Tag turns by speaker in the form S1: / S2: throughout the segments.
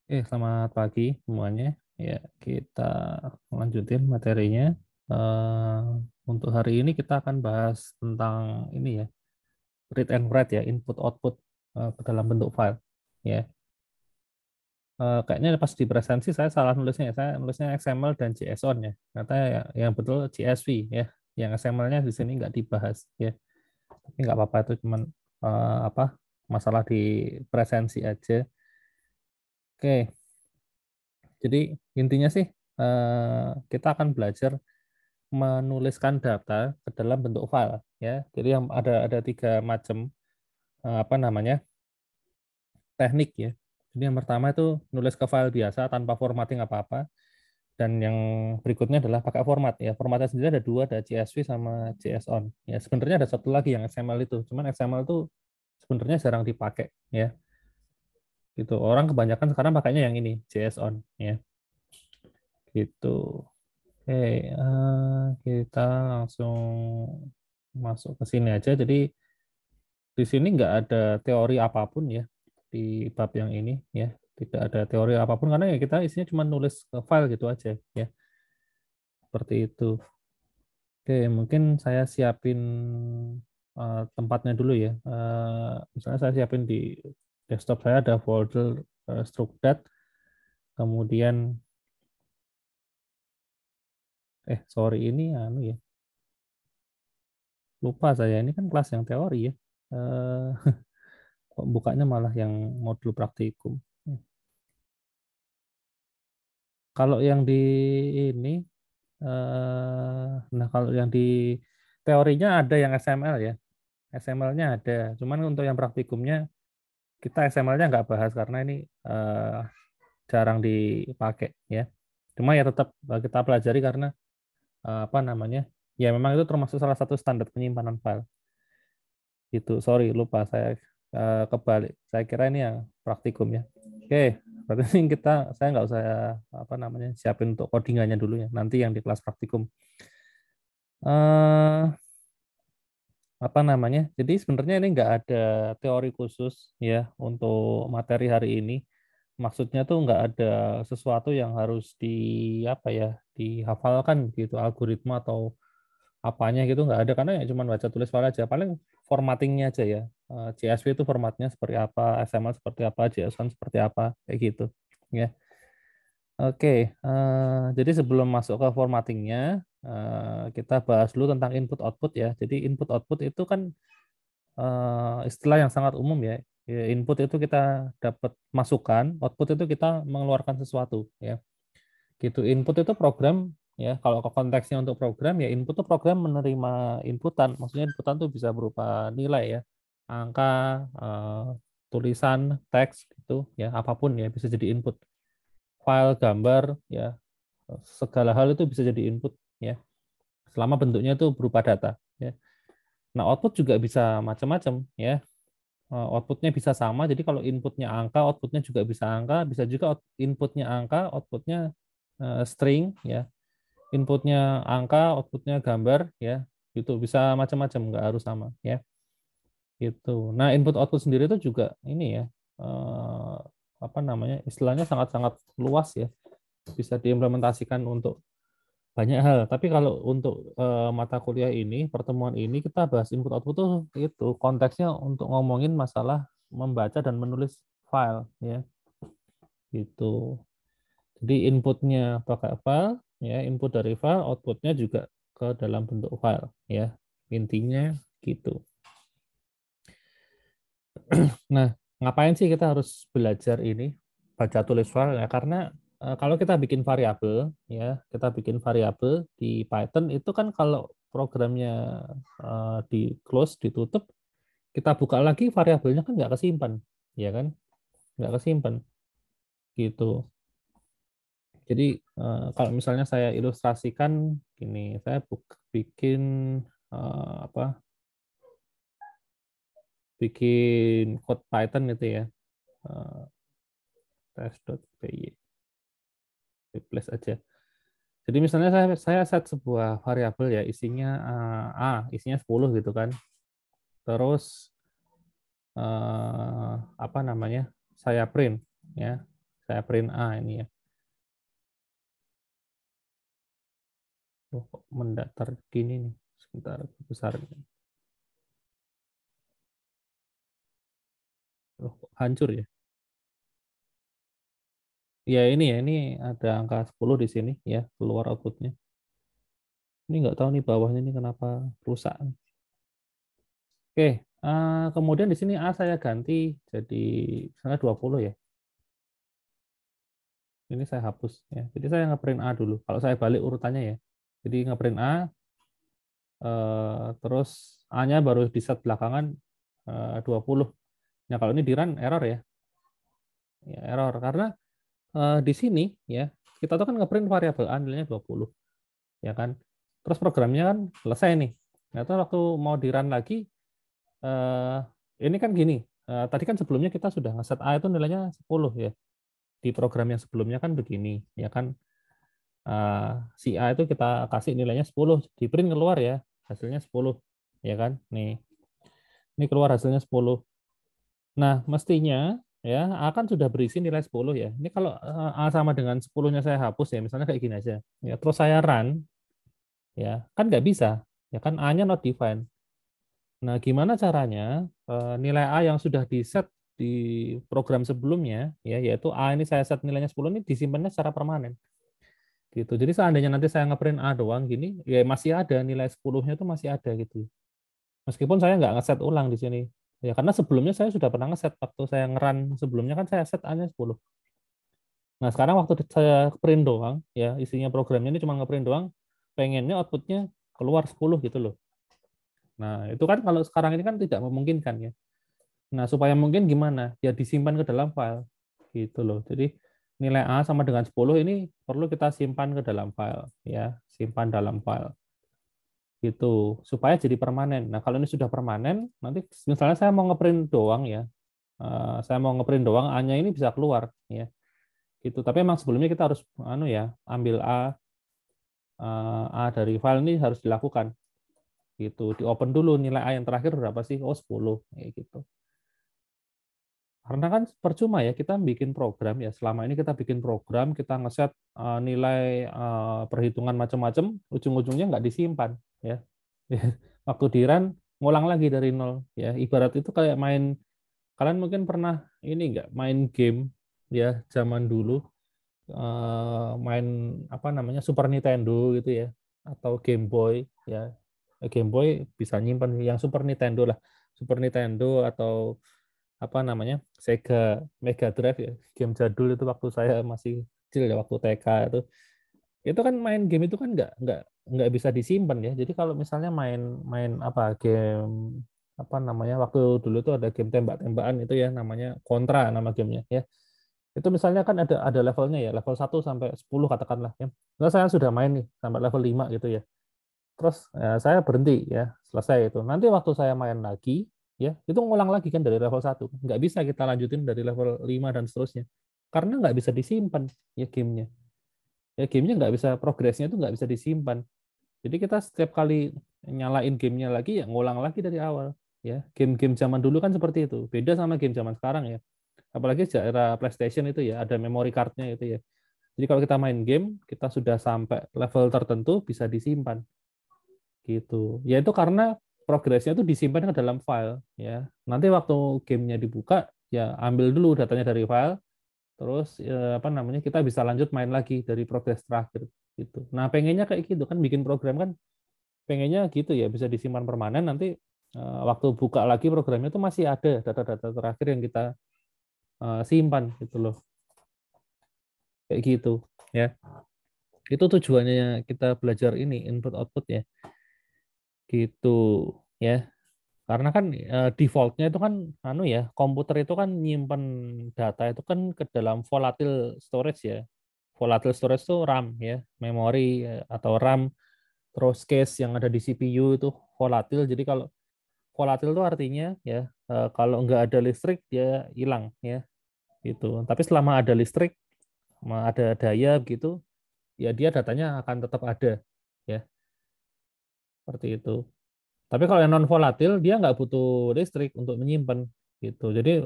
S1: Selamat pagi semuanya. Ya, kita lanjutin materinya. Eh, untuk hari ini kita akan bahas tentang ini ya, read and write ya, input output ke dalam bentuk file. Ya, kayaknya pas di presensi saya salah nulisnya ya. Saya nulisnya XML dan JSON ya. Ternyata yang betul CSV ya. Yang XML-nya di sini nggak dibahas ya. Tapi nggak apa-apa, itu cuman apa, masalah di presensi aja. Oke, jadi intinya sih kita akan belajar menuliskan data ke dalam bentuk file ya. Jadi yang ada tiga macam apa namanya, teknik ya. Jadi yang pertama itu nulis ke file biasa tanpa formatting apa-apa, dan yang berikutnya adalah pakai format ya. Formatnya sendiri ada dua, ada CSV sama JSON ya. Sebenarnya ada satu lagi yang XML itu, cuman XML itu sebenarnya jarang dipakai ya. Gitu, orang kebanyakan sekarang pakainya yang ini, JSON ya. Gitu. Oke, kita langsung masuk ke sini aja. Jadi di sini nggak ada teori apapun ya di bab yang ini ya. Tidak ada teori apapun karena ya kita isinya cuma nulis ke file gitu aja ya. Seperti itu. Oke, mungkin saya siapin tempatnya dulu ya. Misalnya saya siapin di desktop saya ada folder struct.dat, kemudian sorry, ini anu ya. Lupa saya, ini kan kelas yang teori ya. Eh, Kok bukanya malah yang modul praktikum. Kalau yang di ini, nah kalau yang di teorinya ada yang XML ya, XML-nya ada. Cuman untuk yang praktikumnya kita XML-nya nggak bahas karena ini jarang dipakai ya. Cuma ya tetap kita pelajari karena apa namanya, ya memang itu termasuk salah satu standar penyimpanan file. Gitu, sorry lupa saya kebalik. Saya kira ini yang praktikum ya. Oke, berarti ini saya nggak usah apa namanya siapin untuk codingannya dulu ya. Nanti yang di kelas praktikum. eh Apa namanya? Jadi sebenarnya ini nggak ada teori khusus ya untuk materi hari ini. Maksudnya tuh nggak ada sesuatu yang harus di apa ya, dihafalkan gitu, algoritma atau apanya gitu nggak ada, karena ya cuma baca tulis file aja. Paling formattingnya aja ya. CSV itu formatnya seperti apa, XML seperti apa, JSON seperti apa, kayak gitu. Ya. Oke, jadi sebelum masuk ke formattingnya, kita bahas dulu tentang input output ya. Jadi input output itu kan istilah yang sangat umum ya. Ya, input itu kita dapat masukan, output itu kita mengeluarkan sesuatu ya. Gitu. Input itu program ya. Kalau konteksnya untuk program ya, input itu program menerima inputan. Maksudnya inputan itu bisa berupa nilai ya, angka, tulisan, teks gitu ya, apapun ya bisa jadi input. File, gambar ya, segala hal itu bisa jadi input ya. Selama bentuknya itu berupa data ya. Nah, output juga bisa macam-macam ya. Outputnya bisa sama. Jadi kalau inputnya angka, outputnya juga bisa angka. Bisa juga inputnya angka, outputnya string ya. Inputnya angka, outputnya gambar ya. Itu bisa macam-macam, nggak harus sama ya. Gitu. Nah, input output sendiri itu juga ini ya, eh, apa namanya, istilahnya sangat-sangat luas ya. Bisa diimplementasikan untuk banyak hal. Tapi kalau untuk mata kuliah ini, pertemuan ini kita bahas input output tuh itu konteksnya untuk ngomongin masalah membaca dan menulis file ya. Gitu. Jadi inputnya pakai file ya, input dari file, outputnya juga ke dalam bentuk file ya. Intinya gitu. Nah, ngapain sih kita harus belajar ini baca tulis file ya? Karena kalau kita bikin variabel ya, kita bikin variabel di Python itu kan kalau programnya di close, ditutup, kita buka lagi variabelnya kan nggak kesimpan, ya kan? Nggak kesimpan gitu. Jadi kalau misalnya saya ilustrasikan ini, saya bikin apa? Bikin code Python itu ya, eh, test.py, replace aja. Jadi misalnya saya set sebuah variabel ya, isinya isinya 10 gitu kan. Terus apa namanya? Saya print ya. Saya print A ini ya. Loh, kok mendatar gini nih. Sebentar, besar. Loh, kok hancur ya? Ya ini ada angka 10 di sini ya, keluar outputnya. Ini nggak tahu nih bawahnya ini kenapa rusak. Oke, kemudian di sini A saya ganti jadi misalnya 20 ya. Ini saya hapus ya. Jadi saya ngeprint A dulu. Kalau saya balik urutannya ya. Jadi ngeprint A, terus A-nya baru di set belakangan 20. Nah, kalau ini di run error ya. Ya, error karena di sini ya, kita tuh kan ngeprint variabel A nilainya 20, ya kan. Terus programnya kan selesai nih. Nah, terus waktu mau di run lagi, eh, ini kan gini. Tadi kan sebelumnya kita sudah ngeset A itu nilainya 10 ya. Di program yang sebelumnya kan begini, ya kan. Si A itu kita kasih nilainya 10, di print keluar ya, hasilnya 10, ya kan. Nih, ini keluar hasilnya 10. Nah, mestinya ya A kan sudah berisi nilai 10 ya. Ini kalau A sama dengan 10-nya saya hapus ya, misalnya kayak gini aja. Ya, terus saya run, ya kan nggak bisa. Ya kan A-nya not defined. Nah, gimana caranya nilai A yang sudah di set di program sebelumnya, ya yaitu A ini saya set nilainya 10 ini disimpannya secara permanen. Gitu. Jadi seandainya nanti saya ngeprint A doang gini, ya masih ada nilai 10-nya itu masih ada gitu. Meskipun saya nggak ngeset ulang di sini. Ya karena sebelumnya saya sudah pernah ngeset waktu saya ngeran sebelumnya kan saya set A-nya 10. Nah, sekarang waktu saya print doang, ya isinya programnya ini cuma ngeprint doang, pengennya outputnya keluar 10 gitu loh. Nah, itu kan kalau sekarang ini kan tidak memungkinkan ya. Nah, supaya mungkin gimana? Ya disimpan ke dalam file gitu loh. Jadi nilai A sama dengan 10 ini perlu kita simpan ke dalam file ya, simpan dalam file gitu supaya jadi permanen. Nah, kalau ini sudah permanen, nanti misalnya saya mau ngeprint doang ya. Saya mau ngeprint doang A-nya ini bisa keluar ya. Gitu. Tapi emang sebelumnya kita harus ya, ambil A dari file ini harus dilakukan gitu. Di open dulu nilai A yang terakhir berapa sih? Oh, 10 kayak gitu. Karena kan percuma ya kita bikin program ya. Selama ini kita bikin program, kita ngeset nilai perhitungan macam-macam, ujung-ujungnya nggak disimpan ya. Waktu di run ngulang lagi dari nol ya. Ibarat itu kayak main, kalian mungkin pernah ini nggak main game ya zaman dulu, main apa namanya Super Nintendo gitu ya, atau Game Boy ya. Game Boy bisa nyimpan, yang Super Nintendo lah, Super Nintendo atau apa namanya Sega Mega Drive ya, game jadul itu waktu saya masih kecil ya, waktu TK itu kan main game itu kan nggak bisa disimpan ya. Jadi kalau misalnya main main apa game apa namanya waktu dulu tuh ada game tembak-tembakan itu ya, namanya Contra nama gamenya ya. Itu misalnya kan ada levelnya ya, level 1 sampai 10 katakanlah ya. Nah, saya sudah main nih sampai level 5 gitu ya. Terus saya berhenti ya, selesai itu. Nanti waktu saya main lagi, ya itu ngulang lagi kan dari level 1. Nggak bisa kita lanjutin dari level 5 dan seterusnya. Karena nggak bisa disimpan ya gamenya. Ya gamenya nggak bisa, progresnya itu nggak bisa disimpan. Jadi kita setiap kali nyalain gamenya lagi, ya ngulang lagi dari awal. Ya, game-game zaman dulu kan seperti itu. Beda sama game zaman sekarang ya. Apalagi era PlayStation itu ya, ada memory card-nya itu ya. Jadi kalau kita main game, kita sudah sampai level tertentu bisa disimpan gitu. Ya itu karena progresnya itu disimpan ke dalam file ya. Nanti waktu gamenya dibuka ya ambil dulu datanya dari file, terus apa namanya kita bisa lanjut main lagi dari progres terakhir gitu. Nah pengennya kayak gitu kan, bikin program kan pengennya gitu ya, bisa disimpan permanen, nanti waktu buka lagi programnya itu masih ada data-data terakhir yang kita simpan gitu loh, kayak gitu ya. Itu tujuannya kita belajar ini input output ya, gitu ya. Karena kan defaultnya itu kan komputer itu kan nyimpen data itu kan ke dalam volatile storage ya. Volatile storage itu RAM ya, memori atau RAM, terus cache yang ada di CPU itu volatil. Jadi kalau volatil itu artinya ya kalau nggak ada listrik dia hilang ya gitu. Tapi selama ada listrik, sama ada daya gitu, ya dia datanya akan tetap ada ya, seperti itu. Tapi kalau yang non volatil dia nggak butuh listrik untuk menyimpan. gitu. Jadi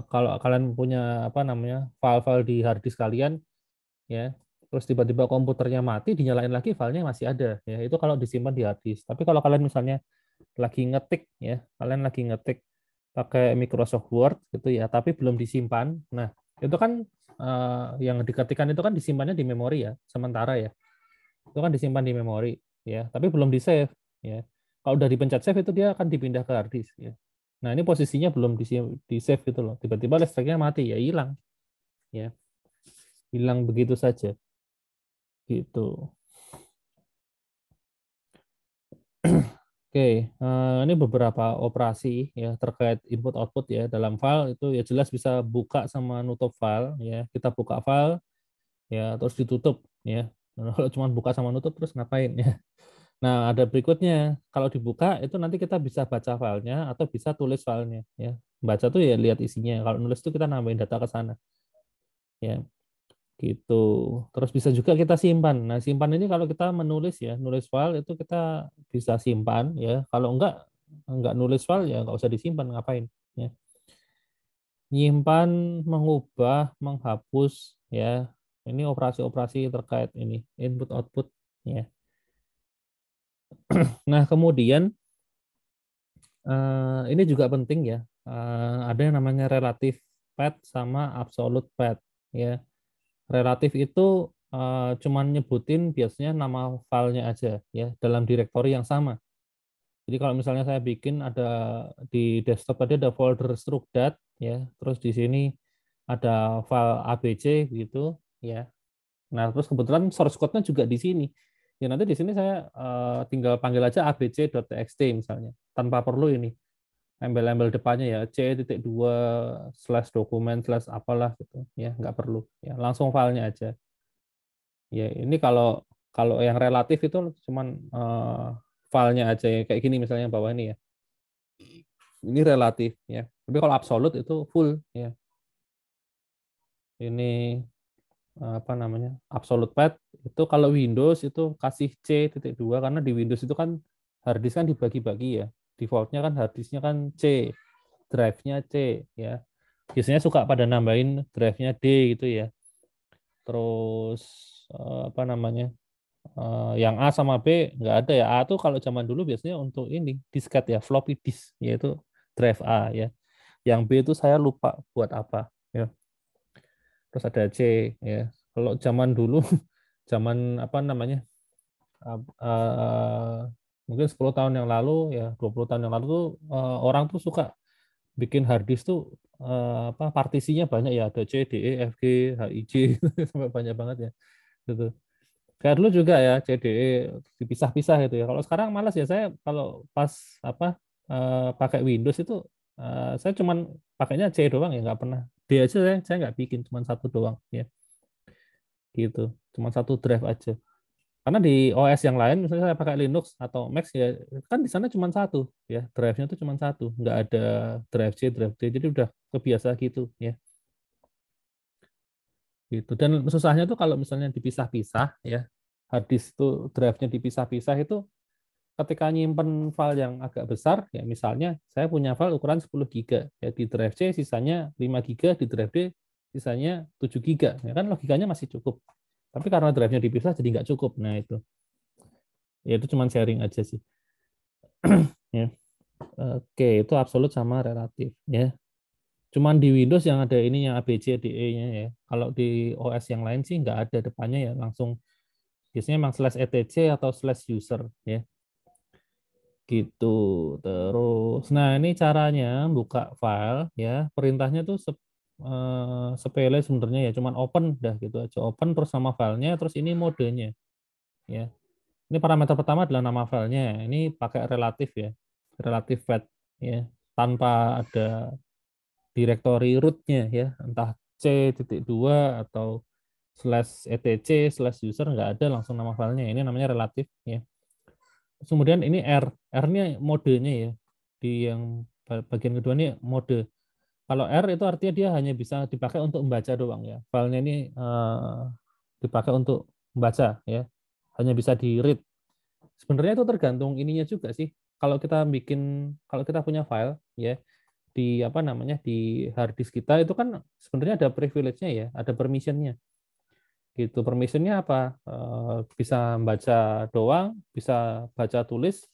S1: kalau kalian punya apa namanya file-file di hard disk kalian ya, terus tiba-tiba komputernya mati, dinyalain lagi filenya masih ada ya. Itu kalau disimpan di hard disk. Tapi kalau kalian misalnya lagi ngetik ya, kalian lagi ngetik pakai Microsoft Word gitu ya, tapi belum disimpan. Nah, itu kan yang diketikkan itu kan disimpannya di memori ya, sementara ya. Itu kan disimpan di memori ya, tapi belum di save ya. Kalau udah dipencet save itu dia akan dipindah ke hard disk ya. Nah, ini posisinya belum di save gitu loh. Tiba-tiba listriknya mati ya hilang ya. Hilang begitu saja gitu. Oke, ini beberapa operasi ya terkait input output ya dalam file itu ya jelas bisa buka sama nutup file ya. Kita buka file ya terus ditutup ya. Nah, kalau cuma buka sama nutup terus ngapain ya? Nah, ada berikutnya. Kalau dibuka itu nanti kita bisa baca filenya atau bisa tulis filenya ya. Baca tuh ya lihat isinya. Kalau nulis tuh kita nambahin data ke sana ya. Gitu. Terus bisa juga kita simpan. Nah, simpan ini kalau kita menulis ya, nulis file itu kita bisa simpan ya. Kalau enggak nulis file ya enggak usah disimpan, ngapain ya. Nyimpan, mengubah, menghapus ya. Ini operasi-operasi terkait ini input output ya. Nah, kemudian ini juga penting ya. Ada yang namanya relative path sama absolute path ya. Relatif itu cuman nyebutin biasanya nama filenya aja ya dalam direktori yang sama. Jadi kalau misalnya saya bikin ada di desktop tadi ada folder struct.dat ya, terus di sini ada file ABC gitu ya. Nah, terus kebetulan source code-nya juga di sini. Ya nanti di sini saya tinggal panggil aja abc.txt misalnya tanpa perlu ini embel-embel depannya ya c.2 slash dokumen slash apalah gitu ya nggak perlu ya langsung filenya aja. Ya, ini kalau kalau yang relatif itu cuman filenya aja ya. Kayak gini misalnya bawah ini ya. Ini relatif ya. Tapi kalau absolut itu full ya. Ini apa namanya? Absolute path itu kalau Windows itu kasih C.2 karena di Windows itu kan hard disk kan dibagi-bagi ya. Defaultnya kan hard disknya kan C, drive-nya C ya. Biasanya suka pada nambahin drive-nya D gitu ya. Terus apa namanya? Yang A sama B nggak ada ya. A tuh kalau zaman dulu biasanya untuk ini disket ya, floppy disk, yaitu drive A ya. Yang B itu saya lupa buat apa ya. Terus ada C ya. Kalau zaman dulu, zaman apa namanya, mungkin 10 tahun yang lalu ya, 20 tahun yang lalu tuh orang tuh suka bikin hard disk tuh apa partisinya banyak ya, ada C, D, E, F, G, H, I, J sampai banyak banget ya. Gitu. Kayak dulu juga ya CDE dipisah-pisah gitu ya. Kalau sekarang malas ya saya kalau pas apa pakai Windows itu saya cuman pakainya C doang ya nggak pernah D aja saya nggak bikin cuman satu doang ya gitu cuman satu drive aja karena di OS yang lain misalnya saya pakai Linux atau Mac ya kan di sana cuma satu ya drive-nya itu cuma satu nggak ada drive C drive D jadi udah kebiasa gitu ya gitu dan susahnya tuh kalau misalnya dipisah-pisah ya hard disk itu drive-nya dipisah-pisah itu ketika nyimpen file yang agak besar, ya misalnya saya punya file ukuran 10 giga, ya di drive C sisanya 5 giga, di drive D sisanya 7 giga, ya kan logikanya masih cukup. Tapi karena drive-nya dipisah jadi nggak cukup. Nah itu, ya itu cuma sharing aja sih. Ya. Oke, itu absolut sama relatif. Ya, cuman di Windows yang ada ini yang ABCDE-nya ya. Kalau di OS yang lain sih nggak ada depannya ya, langsung biasanya memang slash etc atau slash user ya. Gitu. Terus, nah ini caranya buka file ya. Perintahnya tuh sepele sebenarnya ya, cuman open dah gitu aja. Open terus sama filenya, terus ini modenya ya. Ini parameter pertama adalah nama filenya. Ini pakai relatif ya, relatif path ya, tanpa ada directory root-nya ya, entah C.2 atau slash etc slash user nggak ada langsung nama filenya. Ini namanya relatif ya. Kemudian ini R-nya modenya ya. Di yang bagian kedua ini mode. Kalau R itu artinya dia hanya bisa dipakai untuk membaca doang ya. Filenya ini dipakai untuk membaca ya. Hanya bisa di read. Sebenarnya itu tergantung ininya juga sih. Kalau kita punya file ya, di apa namanya di hard disk kita itu kan sebenarnya ada privilege-nya ya, ada permission-nya. Gitu. Permission-nya apa? Bisa baca doang, bisa baca tulis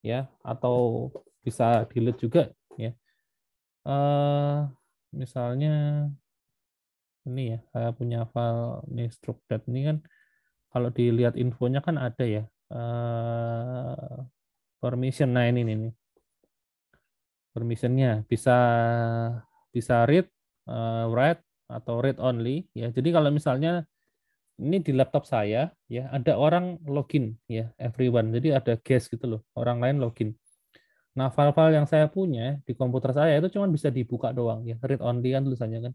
S1: ya, atau bisa delete juga ya. Eh misalnya ini ya, saya punya file nih struct.dat ini kan kalau dilihat infonya kan ada ya. Permission. Nah, ini nih. Permission-nya bisa bisa read, write atau read only ya. Jadi kalau misalnya ini di laptop saya ya ada orang login ya everyone. Jadi ada guest gitu loh, orang lain login. Nah, file-file yang saya punya di komputer saya itu cuma bisa dibuka doang ya, read only kan tulisannya kan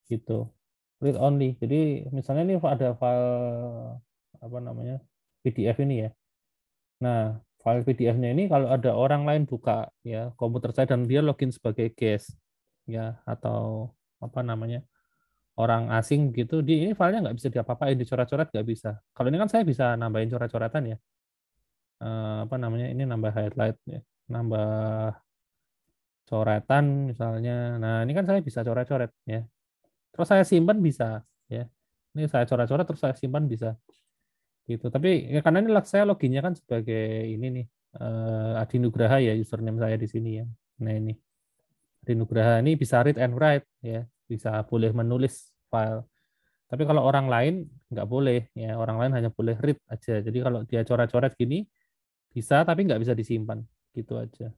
S1: gitu. Read only. Jadi misalnya ini ada file apa namanya? PDF ini ya. Nah, file PDF-nya ini kalau ada orang lain buka ya komputer saya dan dia login sebagai guest ya atau apa namanya? Orang asing gitu, di ini filenya nggak bisa diapa-apain, dicoret-coret nggak bisa. Kalau ini kan saya bisa nambahin coret-coretan ya. Apa namanya? Ini nambah highlight ya, nambah coretan misalnya. Nah, ini kan saya bisa coret-coret ya. Terus saya simpan bisa ya. Ini saya coret-coret terus saya simpan bisa gitu. Tapi ya, karena ini saya loginnya kan sebagai ini nih Adi Nugraha ya username saya di sini ya. Nah, ini Adi Nugraha ini bisa read and write ya, bisa boleh menulis file. Tapi kalau orang lain nggak boleh ya, orang lain hanya boleh read aja. Jadi kalau dia coret-coret gini bisa tapi nggak bisa disimpan gitu aja.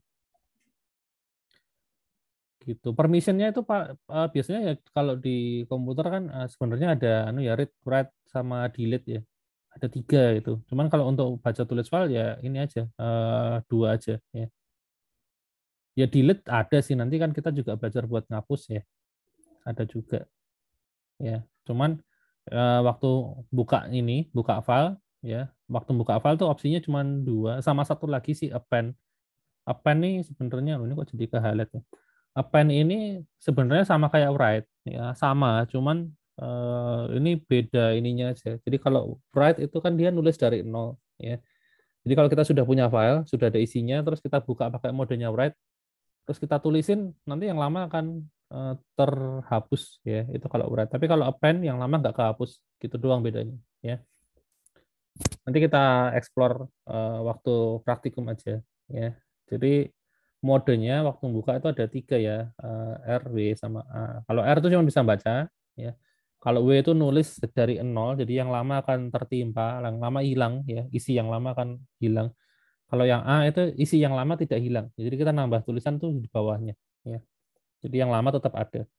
S1: Gitu. Permissionnya itu Pak biasanya ya kalau di komputer kan sebenarnya ada anu ya read, write sama delete ya. Ada 3 itu. Cuman kalau untuk baca tulis file ya ini aja 2 aja ya. Ya delete ada sih, nanti kan kita juga belajar buat ngapus ya. Ada juga ya. Cuman waktu buka ini, buka file ya, waktu buka file tuh opsinya cuma 2 sama satu lagi sih append. Append nih sebenarnya ini kok jadi ke highlight ya. Append ini sebenarnya sama kayak write ya, sama, cuman ini beda ininya aja. Jadi kalau write itu kan dia nulis dari nol ya. Jadi kalau kita sudah punya file, sudah ada isinya, terus kita buka pakai modenya write, terus kita tulisin, nanti yang lama akan terhapus ya, itu kalau write. Tapi kalau append yang lama nggak kehapus, gitu doang bedanya ya. Nanti kita explore waktu praktikum aja ya. Jadi modenya waktu buka itu ada 3 ya, R, W, sama A. Kalau R itu cuma bisa baca ya. Kalau W itu nulis dari nol, jadi yang lama akan tertimpa, yang lama hilang ya, isi yang lama akan hilang. Kalau yang A itu isi yang lama tidak hilang. Jadi kita nambah tulisan tuh di bawahnya ya. Jadi yang lama tetap ada.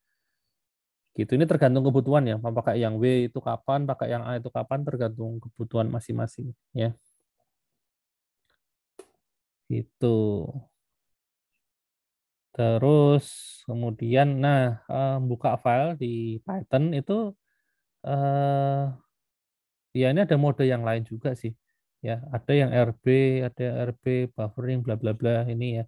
S1: Gitu. Ini tergantung kebutuhan ya. Mau pakai yang W itu kapan, pakai yang A itu kapan, tergantung kebutuhan masing-masing ya. Gitu. Terus kemudian, nah buka file di Python itu eh, ya ini ada mode yang lain juga sih. Ya, ada yang RB, ada yang RB, buffering, bla bla bla ini ya.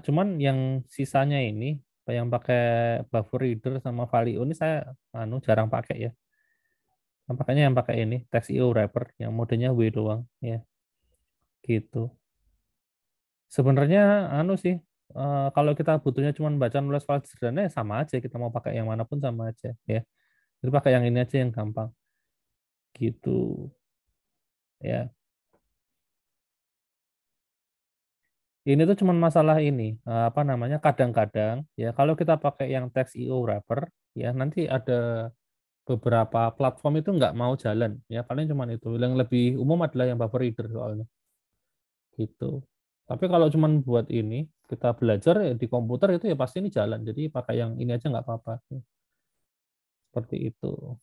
S1: Cuman yang sisanya ini, yang pakai buffer reader sama Valio ini saya jarang pakai ya. Makanya yang pakai ini TextIO wrapper yang modenya W doang ya. Gitu. Sebenarnya sih kalau kita butuhnya cuma baca nulis file sederhana ya sama aja, kita mau pakai yang manapun sama aja ya. Jadi pakai yang ini aja yang gampang gitu ya. Ini tuh cuma masalah ini apa namanya, kadang-kadang ya kalau kita pakai yang TextIO wrapper ya nanti ada beberapa platform itu nggak mau jalan ya, paling cuma itu. Yang lebih umum adalah yang buffer reader soalnya gitu. Tapi kalau cuma buat ini kita belajar ya, di komputer itu ya pasti ini jalan, jadi pakai yang ini aja nggak apa-apa seperti itu.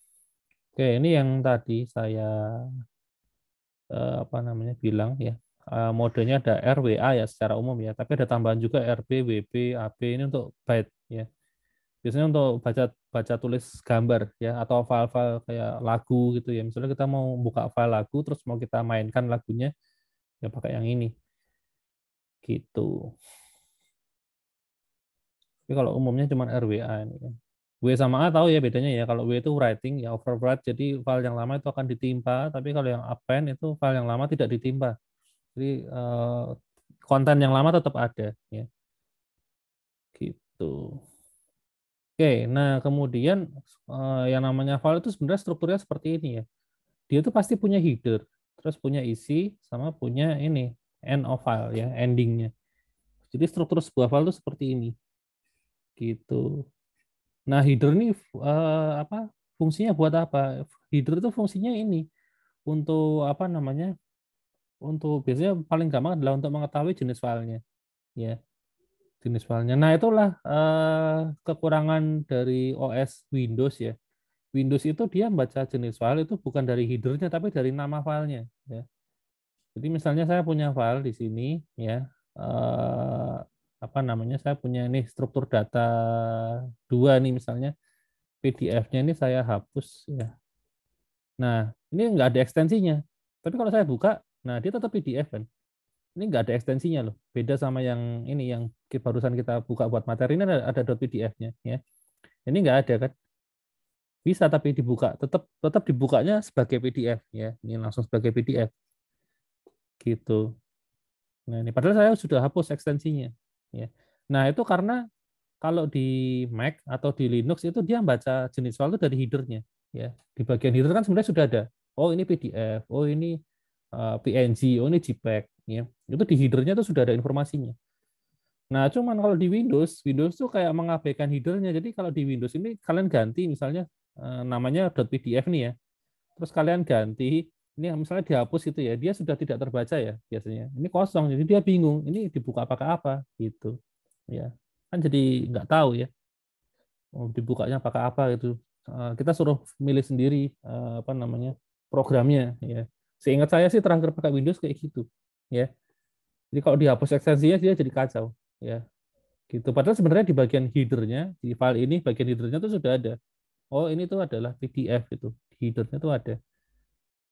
S1: Oke, ini yang tadi saya apa namanya bilang ya. Modenya ada RWA ya secara umum ya, tapi ada tambahan juga RB, WB, AB ini untuk byte ya. Biasanya untuk baca baca tulis gambar ya, atau file-file kayak lagu gitu ya. Misalnya kita mau buka file lagu terus mau kita mainkan lagunya ya pakai yang ini gitu. Tapi kalau umumnya cuma RWA ini kan. W sama A tahu ya bedanya ya. Kalau W itu writing ya overwrite, jadi file yang lama itu akan ditimpa, tapi kalau yang append itu file yang lama tidak ditimpa. Jadi konten yang lama tetap ada ya. gitu. Oke, nah kemudian yang namanya file itu sebenarnya strukturnya seperti ini ya. Dia tuh pasti punya header, terus punya isi, sama punya ini end of file ya, endingnya. Jadi struktur sebuah file itu seperti ini, gitu. Nah header ini apa? Fungsinya buat apa? Header itu fungsinya ini untuk apa namanya? Untuk biasanya paling gampang adalah untuk mengetahui jenis filenya, ya jenis filenya. Nah itulah kekurangan dari OS Windows ya. Windows itu dia membaca jenis file itu bukan dari headernya tapi dari nama filenya ya. Jadi misalnya saya punya file di sini ya apa namanya saya punya ini struktur data 2 nih misalnya PDF-nya ini saya hapus ya. Nah, ini nggak ada ekstensinya. Tapi kalau saya buka, nah dia tetap PDF kan. Ini nggak ada ekstensinya loh. Beda sama yang ini yang barusan kita buka buat materi ini ada .pdf-nya ya. Ini nggak ada kan. Bisa tapi dibuka, tetap tetap dibukanya sebagai PDF ya. Ini langsung sebagai PDF gitu. Nah, ini padahal saya sudah hapus ekstensinya ya. Nah, itu karena kalau di Mac atau di Linux itu dia baca jenis file itu dari headernya ya. Di bagian header kan sebenarnya sudah ada. Oh, ini PDF, oh ini PNG, oh ini JPEG ya. Itu di headernya itu sudah ada informasinya. Nah, cuman kalau di Windows, Windows tuh kayak mengabaikan headernya. Jadi kalau di Windows ini kalian ganti misalnya namanya .pdf nih ya. Terus kalian ganti ini misalnya dihapus itu ya, dia sudah tidak terbaca ya biasanya. Ini kosong, jadi dia bingung. Ini dibuka pakai apa gitu. Ya. Kan jadi nggak tahu ya. Mau dibukanya pakai apa gitu. Kita suruh milih sendiri apa namanya? Programnya ya. Seingat saya sih terakhir pakai Windows kayak gitu. Ya. Jadi kalau dihapus ekstensinya dia jadi kacau ya. Gitu. Padahal sebenarnya di bagian headernya di file ini bagian headernya tuh sudah ada. Oh ini tuh adalah PDF itu. Di headernya tuh ada.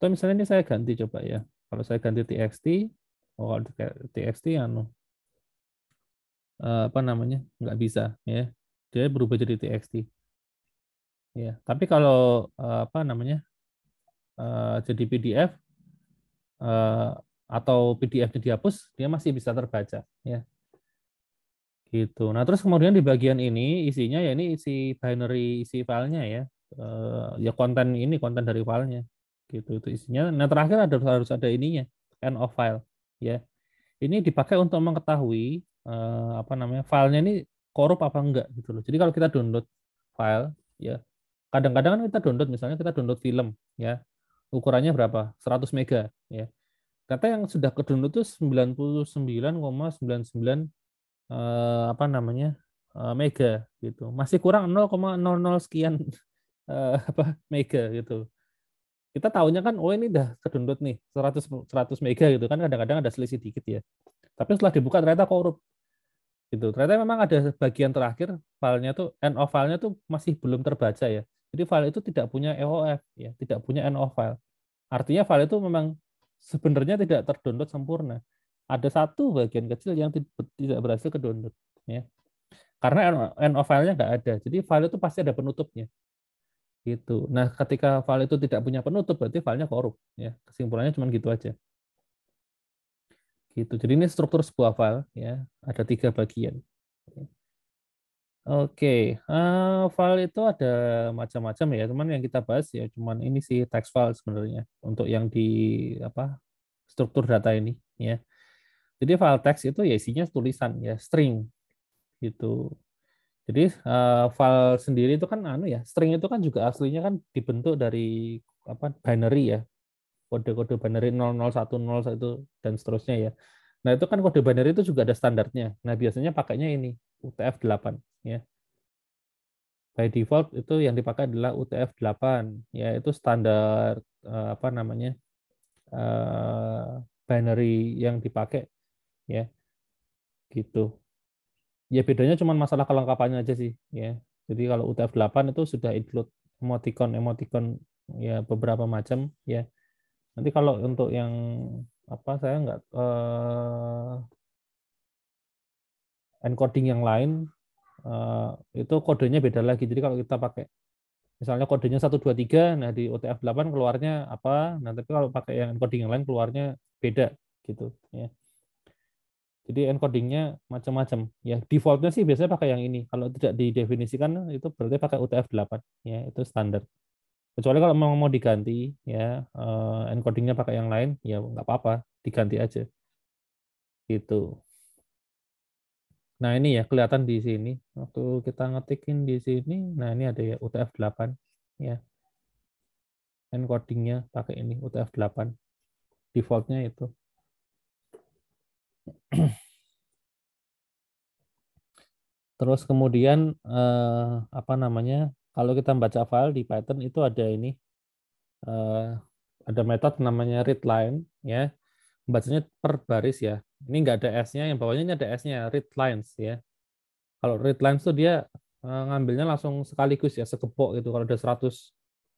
S1: Atau misalnya ini saya ganti coba ya. Kalau saya ganti TXT, oh kalau TXT anu apa namanya nggak bisa ya. Dia berubah jadi TXT. Ya. Tapi kalau apa namanya jadi PDF atau PDF-nya dihapus, dia masih bisa terbaca ya. Gitu. Nah, terus kemudian di bagian ini isinya ya ini isi binary isi filenya ya. Ya konten ini konten dari filenya. Gitu itu isinya. Nah, terakhir harus ada ininya, end of file ya. Ini dipakai untuk mengetahui apa namanya filenya ini korup apa enggak gitu loh. Jadi kalau kita download file ya, kadang-kadang kan kita download misalnya kita download film ya. Ukurannya berapa? 100 mega ya. Kata yang sudah ke download itu 99,99 apa namanya mega gitu. Masih kurang 0,00 sekian apa mega gitu. Kita tahunya kan oh ini udah kedownload nih 100 mega gitu kan kadang-kadang ada selisih dikit ya. Tapi setelah dibuka ternyata korup gitu. Ternyata memang ada bagian terakhir filenya tuh end of filenya tuh masih belum terbaca ya. Jadi file itu tidak punya EOF ya, tidak punya end of file. Artinya file itu memang sebenarnya tidak terdownload sempurna. Ada satu bagian kecil yang tidak berhasil ke download ya. Karena end of file-nya nggak ada. Jadi file itu pasti ada penutupnya. Gitu. Nah, ketika file itu tidak punya penutup berarti filenya korup ya. Kesimpulannya cuma gitu aja. Gitu. Jadi ini struktur sebuah file ya, ada 3 bagian. Oke, file itu ada macam-macam ya. Cuman yang kita bahas ya cuman ini sih text file sebenarnya untuk yang di apa struktur data ini ya. Jadi file teks itu ya isinya tulisan ya, string gitu. Jadi file sendiri itu kan anu ya, string itu kan juga aslinya kan dibentuk dari apa binary ya, kode-kode binary 0010 dan seterusnya ya. Nah, itu kan kode binary itu juga ada standarnya. Nah, biasanya pakainya ini UTF-8 ya. By default itu yang dipakai adalah UTF-8 yaitu standar apa namanya? Binary yang dipakai ya, gitu. Ya bedanya cuma masalah kelengkapannya aja sih ya. Jadi kalau UTF-8 itu sudah include emoticon ya beberapa macam ya. Nanti kalau untuk yang apa saya nggak encoding yang lain itu kodenya beda lagi. Jadi kalau kita pakai misalnya kodenya 123, nah di UTF-8 keluarnya apa? Nah, tapi kalau pakai yang encoding yang lain keluarnya beda gitu ya. Jadi encodingnya macam-macam. Ya, defaultnya sih biasanya pakai yang ini. Kalau tidak didefinisikan itu berarti pakai UTF-8. Ya, itu standar. Kecuali kalau memang mau diganti, ya encodingnya pakai yang lain, ya nggak apa-apa, diganti aja. Gitu. Nah, ini ya kelihatan di sini. Waktu kita ngetikin di sini, nah ini ada ya UTF-8. Ya, encodingnya pakai ini UTF-8. Defaultnya itu. Terus kemudian apa namanya? Kalau kita baca file di Python itu ada ini, ada metode namanya readline, ya. Bacanya per baris ya. Ini nggak ada S-nya, yang bawahnya ini ada S-nya, readlines ya. Kalau readlines tuh dia ngambilnya langsung sekaligus ya, sekepok gitu. Kalau ada 100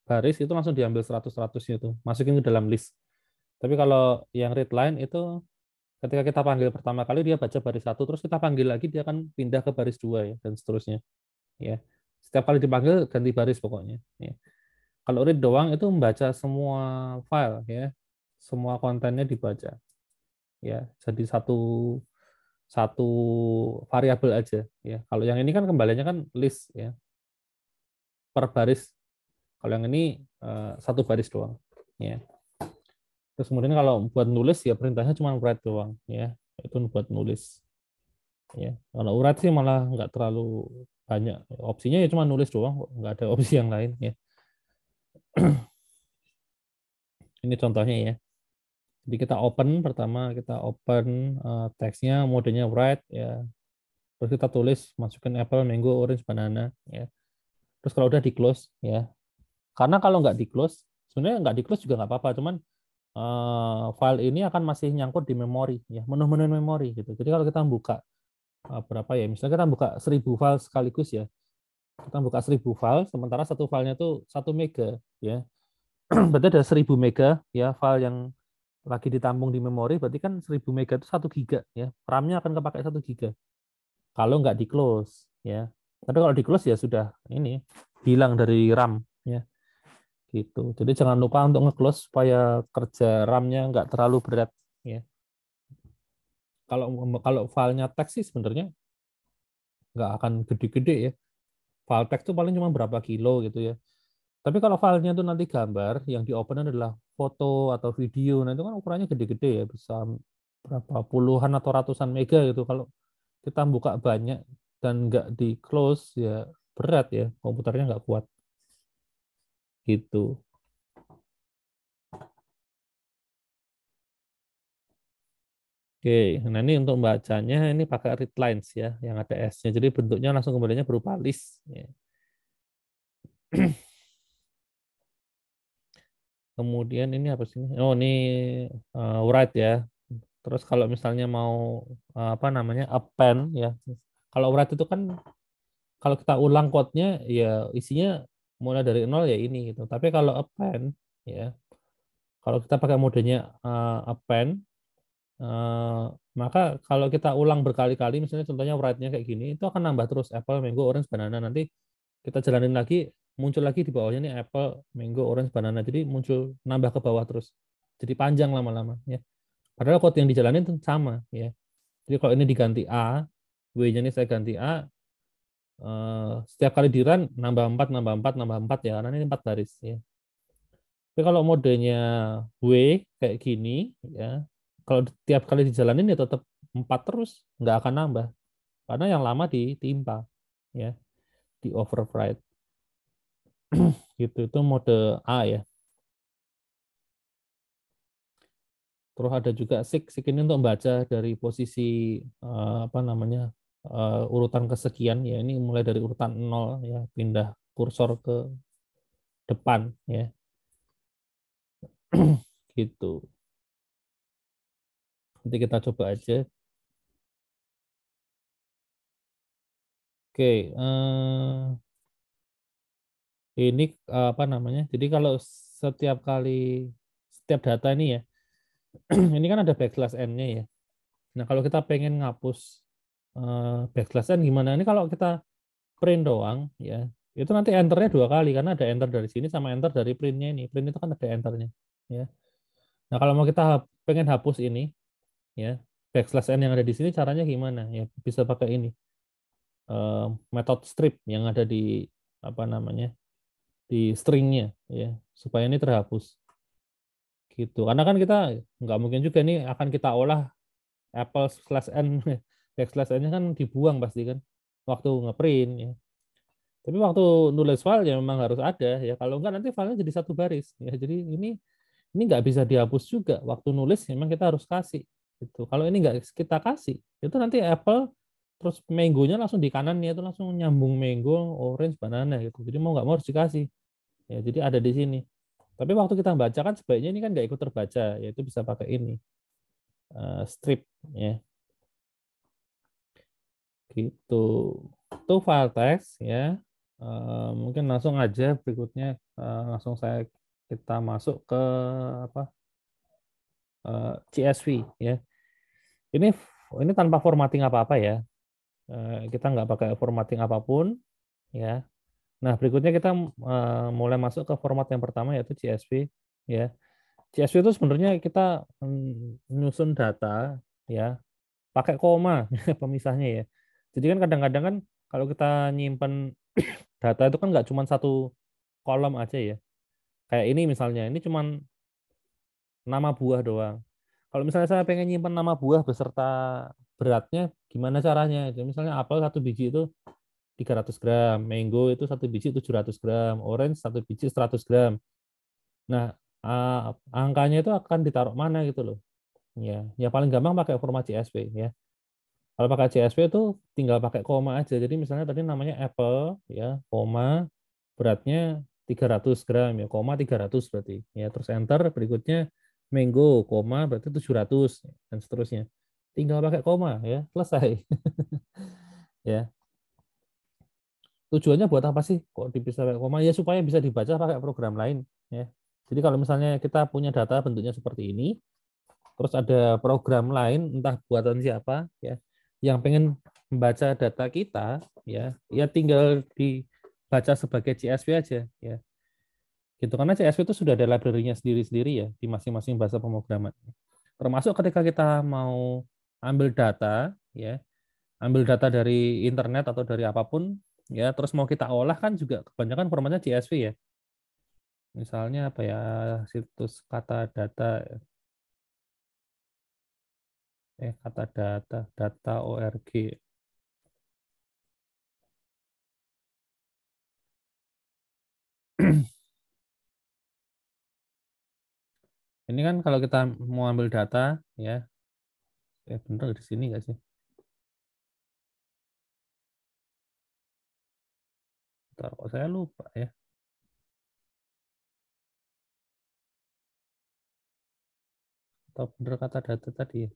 S1: baris itu langsung diambil 100-100 itu, masukin ke dalam list. Tapi kalau yang readline itu ketika kita panggil pertama kali dia baca baris satu, terus kita panggil lagi dia akan pindah ke baris dua ya, dan seterusnya. Ya, setiap kali dipanggil ganti baris pokoknya. Ya. Kalau read doang itu membaca semua file ya, semua kontennya dibaca. Ya, jadi satu satu variabel aja. Ya, kalau yang ini kan kembalinya kan list ya, per baris. Kalau yang ini satu baris doang. Ya. Terus kemudian kalau buat nulis ya perintahnya cuma write doang ya, itu buat nulis. Ya, kalau write sih malah nggak terlalu banyak opsinya, ya cuma nulis doang, nggak ada opsi yang lain ya. Ini contohnya ya. Jadi kita open, pertama kita open teksnya, modenya write ya. Terus kita tulis, masukin apple, mango, orange, banana ya. Terus kalau udah di close ya. Karena kalau nggak di close, sebenarnya nggak di close juga nggak apa-apa, cuman file ini akan masih nyangkut di memori ya, menu-menu memori gitu. Jadi kalau kita buka berapa ya, misalnya kita buka 1000 file sekaligus ya, kita buka 1000 file, sementara satu filenya itu 1 mega ya. Berarti ada 1000 mega ya file yang lagi ditampung di memori, berarti kan 1000 mega itu 1 giga ya. RAM-nya akan kepakai 1 giga. Kalau nggak di close ya. Tapi kalau di close ya sudah ini hilang dari RAM ya. Gitu. Jadi jangan lupa untuk nge-close supaya kerja RAM-nya nggak terlalu berat ya. Kalau kalau filenya teks sih sebenarnya nggak akan gede-gede ya. File teks itu paling cuma berapa kilo gitu ya. Tapi kalau filenya itu nanti gambar, yang di open adalah foto atau video, nah itu kan ukurannya gede-gede ya, bisa berapa puluhan atau ratusan mega gitu. Kalau kita buka banyak dan nggak di close ya berat ya, komputernya nggak kuat gitu. Oke, nah ini untuk bacanya ini pakai read lines ya, yang ada S-nya. Jadi bentuknya langsung kembalinya berupa list. Ya. Kemudian ini apa sih? Oh ini write ya. Terus kalau misalnya mau apa namanya append ya. Kalau write itu kan kalau kita ulang code-nya ya isinya mulai dari nol ya ini gitu. Tapi kalau append ya, kalau kita pakai modenya append, maka kalau kita ulang berkali-kali, misalnya contohnya write-nya kayak gini, itu akan nambah terus apple, mango, orange, banana. Nanti kita jalanin lagi, muncul lagi di bawahnya nih apple, mango, orange, banana. Jadi muncul nambah ke bawah terus. Jadi panjang lama-lama ya. Padahal code yang dijalanin itu sama ya. Jadi kalau ini diganti A, W-nya ini saya ganti A, setiap kali di run nambah 4 nambah 4 nambah 4 ya, karena ini 4 baris ya. Tapi kalau modenya W kayak gini ya, kalau tiap kali dijalanin ya tetap 4 terus, nggak akan nambah. Karena yang lama ditimpa ya, di override. Gitu, itu mode A ya. Terus ada juga seek. Seek ini untuk membaca dari posisi apa namanya urutan kesekian ya. Ini mulai dari urutan 0 ya, pindah kursor ke depan ya. Gitu. Nanti kita coba aja. Oke, ini apa namanya? Jadi kalau setiap kali setiap data ini ya, ini kan ada backslash n-nya ya. Nah, kalau kita pengen ngapus backslash n gimana? Ini kalau kita print doang ya, itu nanti enternya 2 kali karena ada enter dari sini sama enter dari printnya ini. Print itu kan ada enternya ya. Nah, kalau mau kita pengen hapus ini ya, backslash n yang ada di sini caranya gimana? Ya bisa pakai ini metode strip yang ada di apa namanya di stringnya ya supaya ini terhapus gitu. Karena kan kita nggak mungkin juga ini akan kita olah apple slash n backslash n-nya kan dibuang pasti kan waktu ngeprint ya. Tapi waktu nulis file ya memang harus ada ya. Kalau enggak nanti filenya jadi satu baris ya. Jadi ini nggak bisa dihapus juga. Waktu nulis memang kita harus kasih gitu. Kalau ini nggak kita kasih, itu nanti Apple terus mango-nya langsung di kanannya itu langsung nyambung mango, orange, banana gitu. Jadi mau nggak mau harus dikasih. Ya, jadi ada di sini. Tapi waktu kita baca kan sebaiknya ini kan nggak ikut terbaca, yaitu bisa pakai ini strip ya gitu. Itu file text ya. Mungkin langsung aja berikutnya langsung kita masuk ke apa CSV ya. Ini ini tanpa formatting apa-apa ya. Kita nggak pakai formatting apapun ya. Nah, berikutnya kita mulai masuk ke format yang pertama yaitu CSV ya. CSV itu sebenarnya kita menyusun data ya, pakai koma pemisahnya ya. Jadi kan kadang-kadang kan kalau kita nyimpen data itu kan nggak cuma satu kolom aja ya. Kayak ini misalnya, ini cuma nama buah doang. Kalau misalnya saya pengen nyimpen nama buah beserta beratnya, gimana caranya? Jadi misalnya apel satu biji itu 300 gram, mango itu satu biji 700 gram, orange satu biji 100 gram. Nah, angkanya itu akan ditaruh mana gitu loh. Ya paling gampang pakai format CSV ya. Kalau pakai CSV itu tinggal pakai koma aja. Jadi misalnya tadi namanya apple ya, koma beratnya 300 gram ya, koma 300 berarti. Ya, terus enter berikutnya mango, koma berarti 700 dan seterusnya. Tinggal pakai koma ya, selesai. Ya. Tujuannya buat apa sih kok dipisah pakai koma? Ya supaya bisa dibaca pakai program lain ya. Jadi kalau misalnya kita punya data bentuknya seperti ini, terus ada program lain entah buatan siapa ya yang pengen membaca data kita ya tinggal dibaca sebagai CSV aja ya. Gitu karena CSV itu sudah ada library-nya sendiri-sendiri ya di masing-masing bahasa pemrograman. Termasuk ketika kita mau ambil data ya, ambil data dari internet atau dari apapun ya, terus mau kita olah kan juga kebanyakan formatnya CSV ya. Misalnya apa ya, situs kata data kata data data org. Ini kan kalau kita mau ambil data ya, bener di sini nggak sih? Bentar, kok saya lupa ya. Atau bener kata data tadi ya?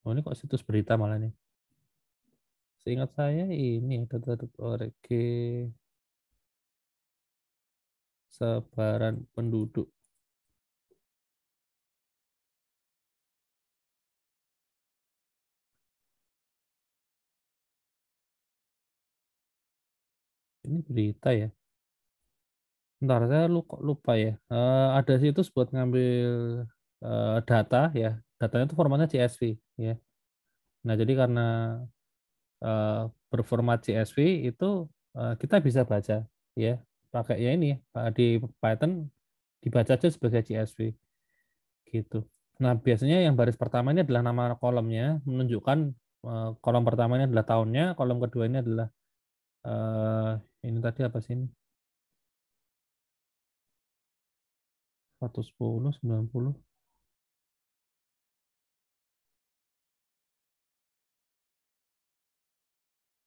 S1: Oh ini kok situs berita malah nih. Seingat saya ini data.org sebaran penduduk. Ini berita ya. Bentar, saya lupa ya. Ada situs buat ngambil data ya. Datanya itu formatnya CSV ya. Nah, jadi karena eh, berformat CSV itu kita bisa baca ya. Pakai ya ini di Python dibaca aja sebagai CSV gitu. Nah, biasanya yang baris pertama ini adalah nama kolomnya, menunjukkan kolom pertama ini adalah tahunnya, kolom kedua ini adalah eh, ini tadi apa sih ini? 110, 90.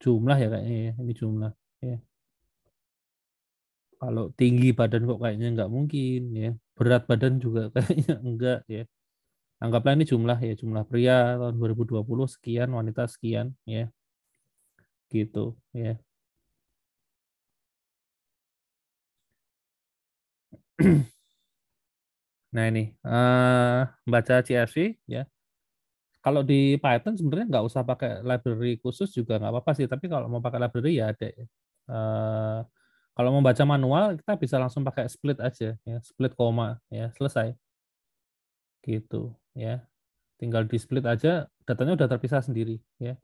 S1: Jumlah ya kayaknya ya, ini jumlah. Ya. Kalau tinggi badan kok kayaknya nggak mungkin ya. Berat badan juga kayaknya enggak ya. Anggaplah ini jumlah ya, jumlah pria tahun 2020 sekian, wanita sekian ya, gitu ya. Nah ini baca CSV ya. Kalau di Python sebenarnya nggak usah pakai library khusus juga nggak apa-apa sih. Tapi kalau mau pakai library ya ada Kalau mau baca manual, kita bisa langsung pakai split aja, ya, split koma, ya, selesai, gitu, ya. Tinggal di split aja, datanya udah terpisah sendiri, ya,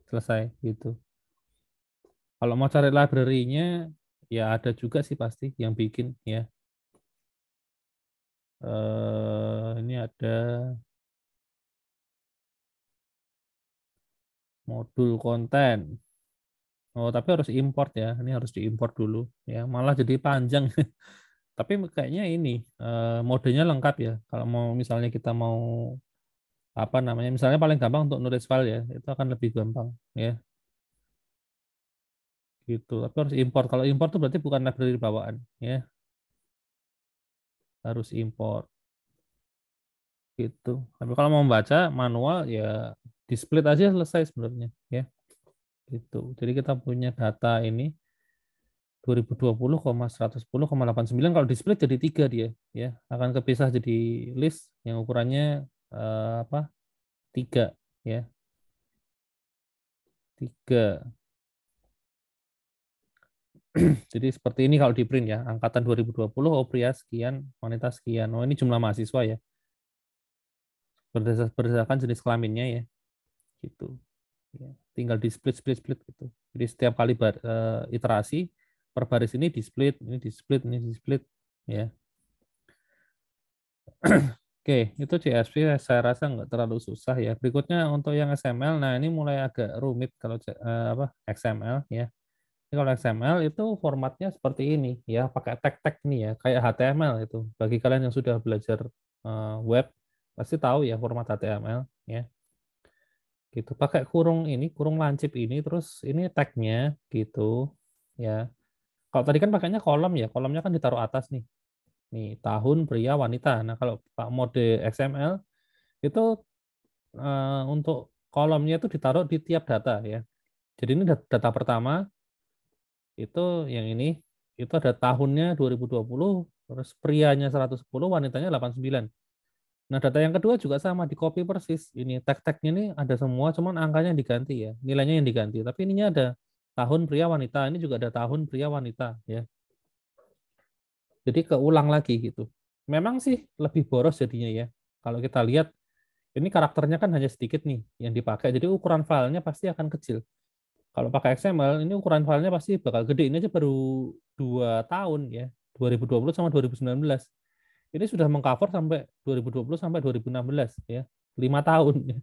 S1: selesai, gitu. Kalau mau cari library-nya, ya ada juga sih pasti yang bikin, ya. Ini ada modul konten. Oh, tapi harus import ya. Ini harus diimport dulu, ya. Malah jadi panjang. Tapi kayaknya ini modenya lengkap ya. Kalau mau misalnya kita mau apa namanya, misalnya paling gampang untuk nulis file ya, itu akan lebih gampang, ya. Gitu. Tapi harus import. Kalau import itu berarti bukan library bawaan, ya. Harus import. Gitu. Tapi kalau mau membaca manual ya di split aja selesai sebenarnya, ya. Gitu. Jadi kita punya data ini 2020,110,89, kalau di split jadi 3 dia, ya. Akan kepisah jadi list yang ukurannya apa? 3, ya. 3. Jadi seperti ini kalau di print ya, angkatan 2020, oh pria sekian, wanita sekian. Oh ini jumlah mahasiswa ya, berdasarkan jenis kelaminnya ya, gitu. Ya, tinggal di split split split gitu. Jadi setiap kali iterasi per baris ini di split, ini di split, ini di split, ya. Oke, itu CSV saya rasa nggak terlalu susah ya. Berikutnya untuk yang XML, nah ini mulai agak rumit kalau apa XML ya. Ini kalau XML itu formatnya seperti ini ya, pakai tag-tag nih ya, kayak HTML itu. Bagi kalian yang sudah belajar web pasti tahu ya format HTML ya. Gitu. Pakai kurung ini, kurung lancip ini, terus ini tagnya gitu ya. Kalau tadi kan pakainya kolom ya, kolomnya kan ditaruh atas nih. Nih, tahun, pria, wanita. Nah, kalau Pak mode XML itu untuk kolomnya itu ditaruh di tiap data ya. Jadi ini data pertama itu yang ini itu ada tahunnya 2020, terus prianya 110, wanitanya 89. Nah, data yang kedua juga sama, di copy persis. Ini tag-tagnya ini ada semua, cuman angkanya diganti ya, nilainya yang diganti. Tapi ininya ada tahun pria wanita, ini juga ada tahun pria wanita ya. Jadi keulang lagi gitu. Memang sih lebih boros jadinya ya. Kalau kita lihat ini karakternya kan hanya sedikit nih yang dipakai, jadi ukuran filenya pasti akan kecil. Kalau pakai XML, ini ukuran filenya pasti bakal gede. Ini aja baru 2 tahun ya, 2020 sama 2019. Ini sudah mengcover sampai 2020 sampai 2016 ya, 5 tahun. Ya.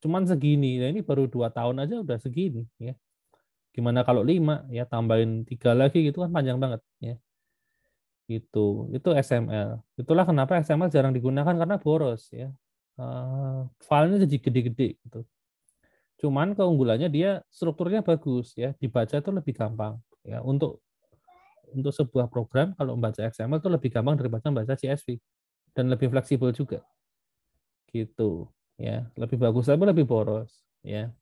S1: Cuman segini, nah ini baru 2 tahun aja udah segini ya. Gimana kalau 5 ya, tambahin 3 lagi gitu kan panjang banget ya. Itu XML. Itulah kenapa XML jarang digunakan karena boros ya. Filenya jadi gede-gede gitu. Cuman keunggulannya dia strukturnya bagus ya, dibaca itu lebih gampang ya. Untuk sebuah program kalau membaca XML itu lebih gampang daripada membaca CSV dan lebih fleksibel juga gitu ya. Lebih bagus tapi lebih boros ya.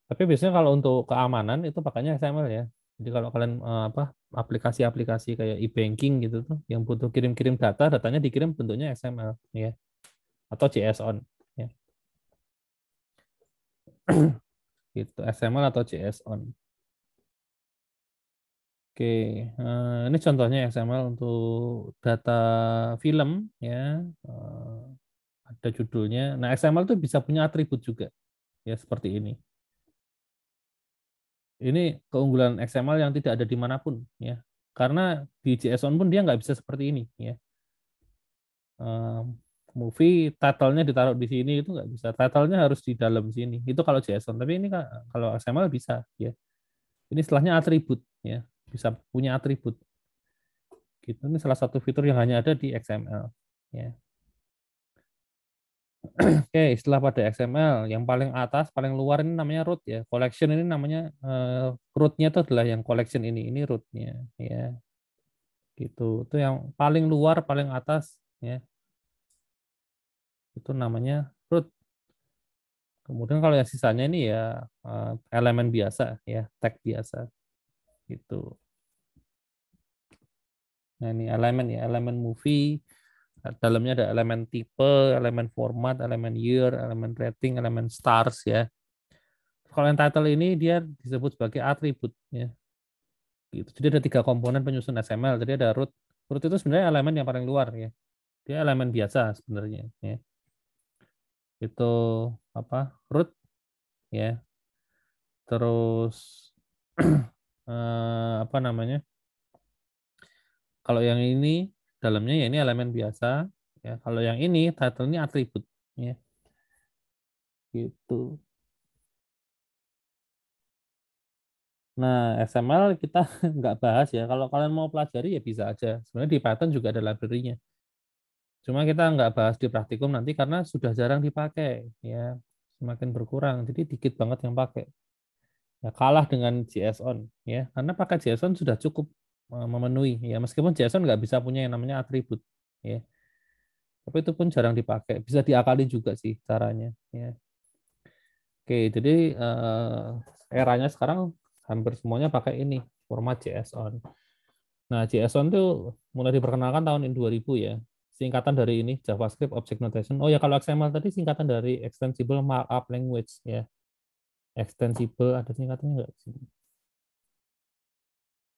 S1: Tapi biasanya kalau untuk keamanan itu pakainya XML ya. Jadi kalau kalian apa aplikasi-aplikasi kayak e-banking gitu tuh yang butuh kirim-kirim data, datanya dikirim bentuknya XML ya atau JSON ya. Gitu, XML atau JSON. Oke, ini contohnya XML untuk data film ya. Ada judulnya. Nah, XML itu bisa punya atribut juga ya seperti ini. Ini keunggulan XML yang tidak ada dimanapun ya. Karena di JSON pun dia nggak bisa seperti ini ya. Movie title-nya ditaruh di sini itu nggak bisa. Title-nya harus di dalam sini. Itu kalau JSON. Tapi ini kalau XML bisa ya. Ini istilahnya atribut ya. Bisa punya atribut. Gitu. Ini salah satu fitur yang hanya ada di XML ya. Oke, istilah pada XML yang paling atas, paling luar ini namanya root ya. Collection ini namanya root-nya itu adalah yang collection ini. Ini root-nya ya. Gitu. Itu yang paling luar, paling atas ya. Itu namanya root. Kemudian kalau yang sisanya ini ya elemen biasa ya, tag biasa gitu. Nah, ini elemen ya, elemen movie. Dalamnya ada elemen tipe, elemen format, elemen year, elemen rating, elemen stars ya. Kalau yang title ini dia disebut sebagai atribut ya. Gitu. Jadi ada 3 komponen penyusun XML. Jadi ada root. Root itu sebenarnya elemen yang paling luar ya. Dia elemen biasa sebenarnya ya. Itu apa? Root ya. Terus apa namanya? Kalau yang ini dalamnya ya ini elemen biasa ya. Kalau yang ini title ini atribut ya. Gitu. Nah, XML kita nggak bahas ya. Kalau kalian mau pelajari ya bisa aja. Sebenarnya di Python juga ada library-nya. Cuma kita nggak bahas di praktikum nanti karena sudah jarang dipakai ya. Semakin berkurang. Jadi dikit banget yang pakai. Ya, kalah dengan JSON ya. Karena pakai JSON sudah cukup memenuhi ya. Meskipun JSON nggak bisa punya yang namanya atribut ya. Tapi itu pun jarang dipakai. Bisa diakali juga sih caranya ya. Oke, jadi eranya sekarang hampir semuanya pakai ini format JSON. Nah, JSON itu mulai diperkenalkan tahun 2000 ya. Singkatan dari ini JavaScript Object Notation. Oh ya, kalau XML tadi singkatan dari Extensible Markup Language ya. Extensible ada singkatannya nggak sih?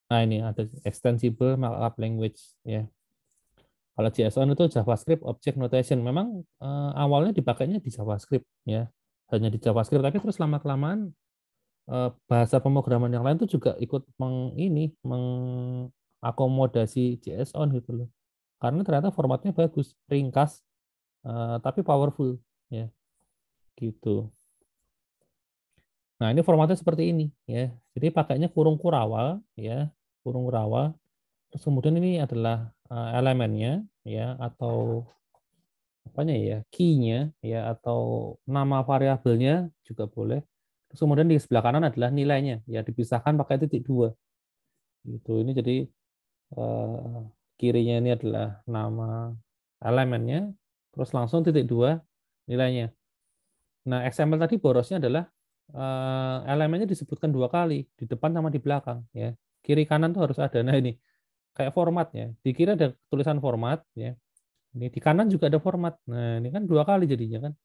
S1: Nah, ini ada Extensible Markup Language ya. Kalau JSON itu JavaScript Object Notation. Memang awalnya dipakainya di JavaScript ya. Hanya di JavaScript, tapi terus lama-kelamaan bahasa pemrograman yang lain itu juga ikut mengakomodasi JSON gitu loh. Karena ternyata formatnya bagus, ringkas, tapi powerful ya gitu. Nah, ini formatnya seperti ini ya. Jadi pakainya kurung kurawal ya, kurung kurawal. Terus kemudian ini adalah elemennya ya atau apanya ya, key-nya ya atau nama variabelnya juga boleh. Terus kemudian di sebelah kanan adalah nilainya ya dipisahkan pakai titik dua. Gitu. Ini jadi eh, kirinya ini adalah nama elemennya, terus langsung titik dua nilainya. Nah, XML tadi borosnya adalah elemennya disebutkan 2 kali, di depan sama di belakang. Ya. Kiri kanan tuh harus ada. Nah ini, kayak formatnya. Di kiri ada tulisan format. Ya. Ini di kanan juga ada format. Nah ini kan 2 kali jadinya kan.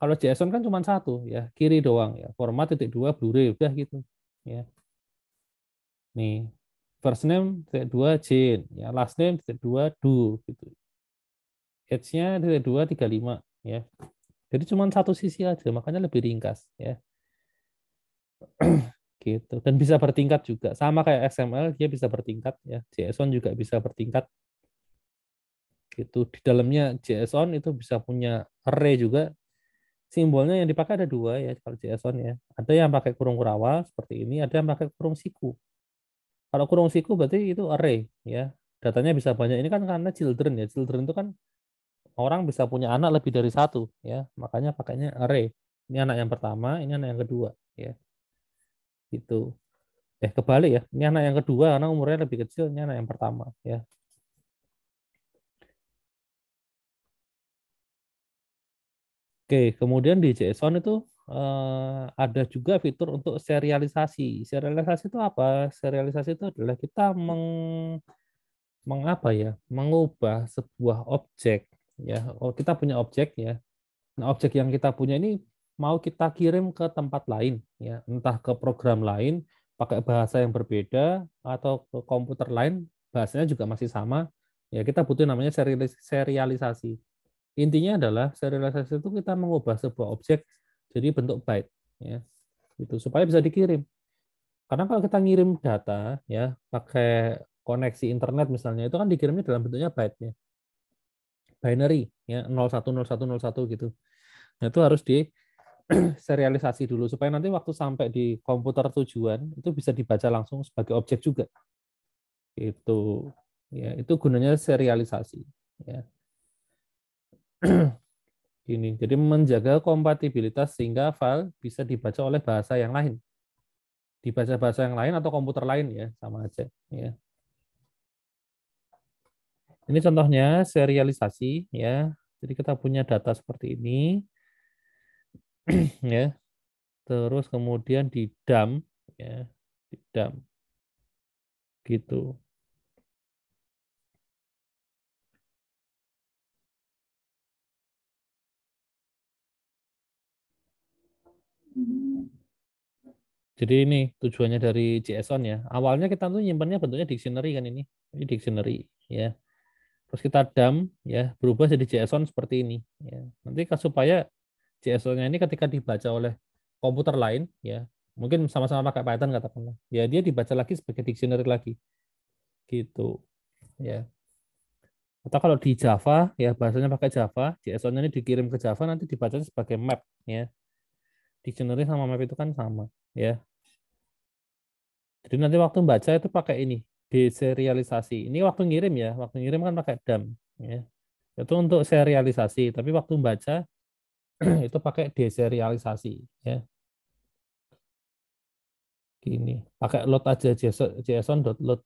S1: Kalau JSON kan cuma satu, ya kiri doang. Ya. Format titik dua Blu-ray, udah gitu. Ya. Nih, first name titik dua Jane. Ya, last name titik dua Do. Gitu. Age-nya titik dua 35. Ya. Jadi cuma satu sisi aja, makanya lebih ringkas. Ya. Gitu dan bisa bertingkat juga sama kayak XML dia bisa bertingkat ya JSON juga bisa bertingkat gitu di dalamnya JSON itu bisa punya array juga simbolnya yang dipakai ada 2 ya kalau JSON ya ada yang pakai kurung kurawal seperti ini ada yang pakai kurung siku kalau kurung siku berarti itu array ya datanya bisa banyak ini kan karena children ya children itu kan orang bisa punya anak lebih dari satu ya makanya pakainya array ini anak yang pertama ini anak yang kedua ya itu kebalik ya. Ini anak yang kedua karena umurnya lebih kecil. Ini anak yang pertama ya. Oke, kemudian di JSON itu ada juga fitur untuk serialisasi. Serialisasi itu apa? Serialisasi itu adalah kita mengapa ya? Mengubah sebuah objek ya. Oh, kita punya objek ya. Nah, objek yang kita punya ini mau kita kirim ke tempat lain ya, entah ke program lain pakai bahasa yang berbeda atau ke komputer lain bahasanya juga masih sama. Ya, kita butuh namanya serialisasi. Intinya adalah serialisasi itu kita mengubah sebuah objek jadi bentuk byte ya. Itu supaya bisa dikirim. Karena kalau kita ngirim data ya pakai koneksi internet misalnya itu kan dikirimnya dalam bentuknya byte ya. Binary ya 010101 gitu. Nah, itu harus di serialisasi dulu supaya nanti waktu sampai di komputer tujuan itu bisa dibaca langsung sebagai objek juga. Itu ya itu gunanya serialisasi ya. Gini, jadi menjaga kompatibilitas sehingga file bisa dibaca oleh bahasa yang lain. Dibaca bahasa yang lain atau komputer lain ya, sama aja ya. Ini contohnya serialisasi ya. Jadi kita punya data seperti ini ya. Terus kemudian di dump ya, di dump gitu. Jadi ini tujuannya dari JSON ya. Awalnya kita tuh nyimpannya bentuknya dictionary kan ini. Ini dictionary ya. Terus kita dump ya, berubah jadi JSON seperti ini ya. Nanti supaya JSON-nya ini ketika dibaca oleh komputer lain ya, mungkin sama-sama pakai Python katakanlah. Ya dia dibaca lagi sebagai dictionary lagi gitu ya. Atau kalau di Java ya bahasanya pakai Java, JSON-nya ini dikirim ke Java nanti dibacanya sebagai map ya. Dictionary sama map itu kan sama ya. Jadi nanti waktu baca itu pakai ini, deserialisasi. Ini waktu ngirim ya, waktu ngirim kan pakai dump ya. Itu untuk serialisasi, tapi waktu baca itu pakai deserialisasi ya. Gini, pakai load aja JSON.load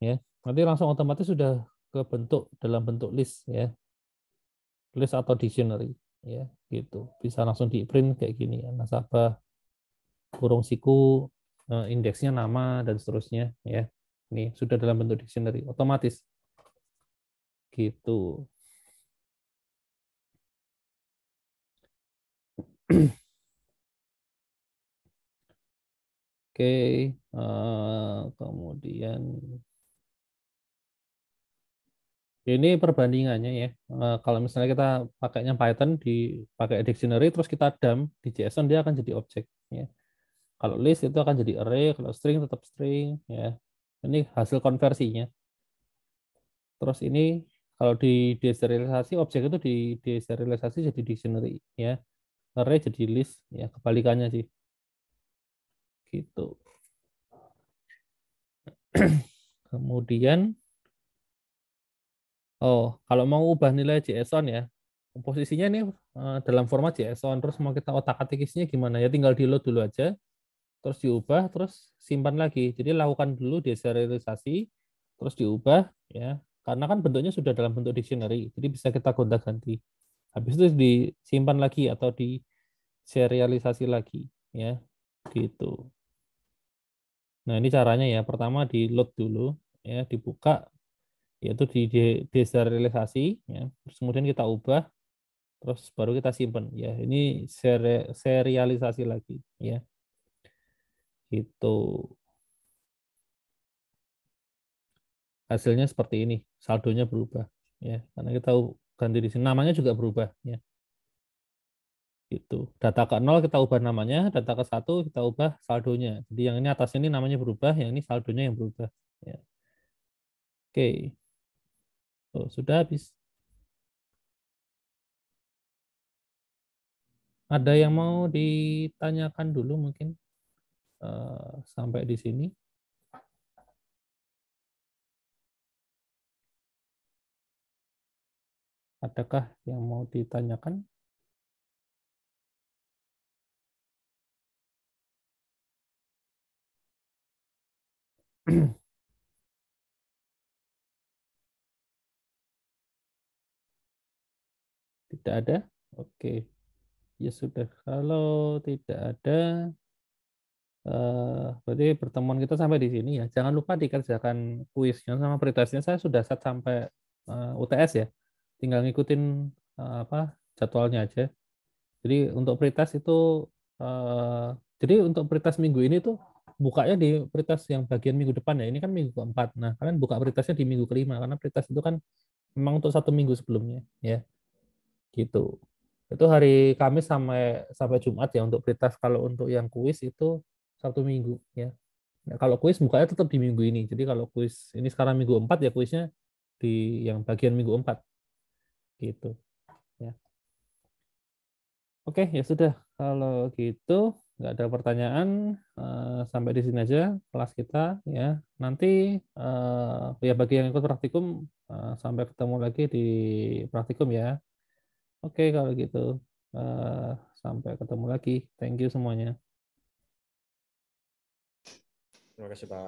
S1: ya. Nanti langsung otomatis sudah ke bentuk dalam bentuk list ya, list atau dictionary ya, gitu. Bisa langsung di print kayak gini ya, nasabah kurung siku, indeksnya nama dan seterusnya ya. Ini sudah dalam bentuk dictionary otomatis gitu. Oke, kemudian ini perbandingannya ya. Kalau misalnya kita pakainya Python dipakai dictionary terus kita dump di JSON dia akan jadi objek ya. Kalau list itu akan jadi array, kalau string tetap string ya. Ini hasil konversinya. Terus ini kalau di deserialisasi objek itu di deserialisasi jadi dictionary ya. Array jadi list ya, kebalikannya sih. Gitu. Kemudian kalau mau ubah nilai JSON ya, posisinya ini dalam format JSON, terus mau kita otak-atik isinya gimana ya, tinggal di load dulu aja, terus diubah, terus simpan lagi. Jadi lakukan dulu deserialisasi, terus diubah ya, karena kan bentuknya sudah dalam bentuk dictionary, jadi bisa kita gonta-ganti. Habis itu disimpan lagi atau di serialisasi lagi ya, gitu. Nah ini caranya ya, pertama di load dulu ya, dibuka yaitu di deserialisasi ya, terus kemudian kita ubah, terus baru kita simpan ya. Ini serialisasi lagi ya, itu hasilnya seperti ini, saldonya berubah ya, karena kita ganti di sini, namanya juga berubah ya. Itu data ke 0 kita ubah namanya, data ke 1 kita ubah saldonya. Jadi yang ini atas ini namanya berubah, yang ini saldonya yang berubah ya. Oke. Sudah habis. Ada yang mau ditanyakan dulu mungkin sampai di sini? Adakah yang mau ditanyakan? Tidak ada? Oke, ya sudah. Kalau tidak ada, berarti pertemuan kita sampai di sini ya. Jangan lupa dikerjakan kuisnya sama pretestnya. Saya sudah set sampai UTS ya. Tinggal ngikutin apa jadwalnya aja. Jadi untuk pretest itu, jadi untuk pretest minggu ini tuh bukanya di pretest yang bagian minggu depan ya. Ini kan minggu keempat. Nah, kalian buka pretestnya di minggu kelima karena pretest itu kan memang untuk 1 minggu sebelumnya ya. Gitu. Itu hari Kamis sampai sampai Jumat ya untuk pretest. Kalau untuk yang kuis itu 1 minggu ya. Nah, kalau kuis bukanya tetap di minggu ini. Jadi kalau kuis ini sekarang minggu 4 ya kuisnya di yang bagian minggu 4 gitu ya. Oke, ya sudah. Kalau gitu nggak ada pertanyaan, sampai di sini aja kelas kita ya. Nanti ya bagi yang ikut praktikum, sampai ketemu lagi di praktikum ya. Oke, kalau gitu. Eh, Sampai ketemu lagi. Thank you semuanya.
S2: Terima kasih Pak.